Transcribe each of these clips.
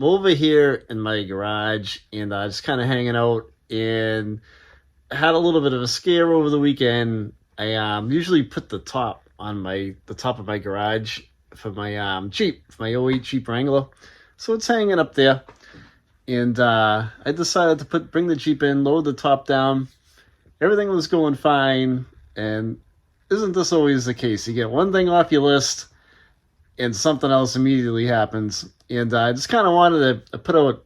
I'm over here in my garage and just kind of hanging out, and had a little bit of a scare over the weekend. I usually put the top of my garage for my Jeep, for my '08 Jeep Wrangler. So it's hanging up there, and I decided to bring the Jeep in, load the top down. Everything was going fine, and isn't this always the case? You get one thing off your list, and something else immediately happens. And I just kind of wanted to put out a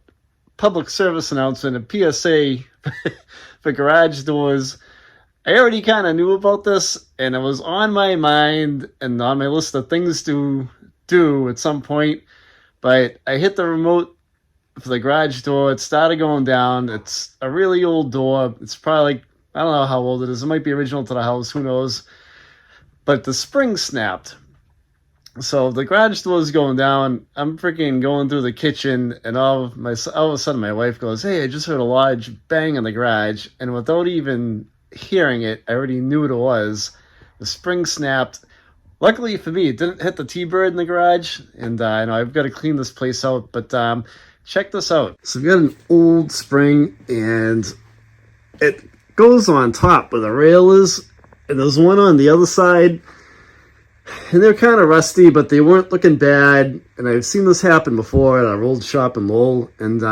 public service announcement, a PSA for garage doors. I already kind of knew about this, and it was on my mind and on my list of things to do at some point. But I hit the remote for the garage door. It started going down. It's a really old door. It's probably like, I don't know how old it is. It might be original to the house. Who knows? But the spring snapped. So the garage door is going down. I'm freaking going through the kitchen, and all of a sudden my wife goes, "Hey, I just heard a large bang in the garage," and without even hearing it, I already knew what it was. The spring snapped. Luckily for me, it didn't hit the T-bird in the garage, and I know I've got to clean this place out. But check this out. So we've got an old spring, and it goes on top where the rail is, and there's one on the other side. And they're kind of rusty, but they weren't looking bad. And I've seen this happen before at our old shop in Lowell. And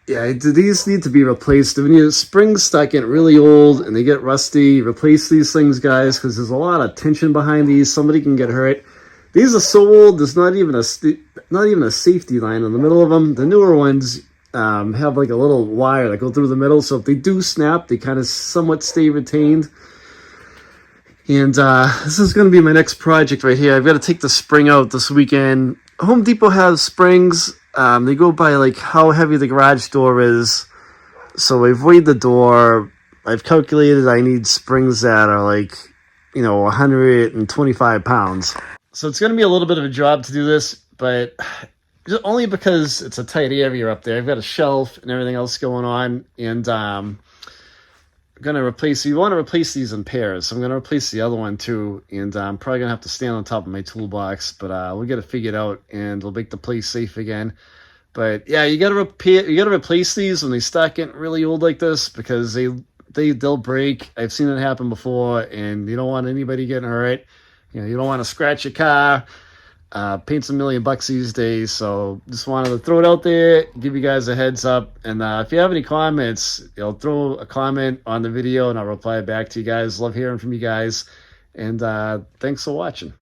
yeah, these need to be replaced. When your springs start getting really old and they get rusty, replace these things, guys, because there's a lot of tension behind these. Somebody can get hurt. These are so old. There's not even a safety line in the middle of them. The newer ones have like a little wire that go through the middle, so if they do snap, they kind of somewhat stay retained. And this is going to be my next project right here. I've got to take the spring out this weekend. Home Depot has springs. They go by like how heavy the garage door is. So I've weighed the door. I've calculated I need springs that are like, 125 pounds. So it's going to be a little bit of a job to do this, but only because it's a tight area up there. I've got a shelf and everything else going on, and going to replace, you want to replace these in pairs, so I'm going to replace the other one too, and I'm probably going to have to stand on top of my toolbox, but we'll get it figured out, and we'll make the place safe again. But yeah, you got to replace these when they start getting really old like this, because they'll break. I've seen it happen before, and you don't want anybody getting hurt. You don't want to scratch your car. Paint's $1 million these days, so just wanted to throw it out there, give you guys a heads up. And if you have any comments, throw a comment on the video and I'll reply back to you guys. Love hearing from you guys, and thanks for watching.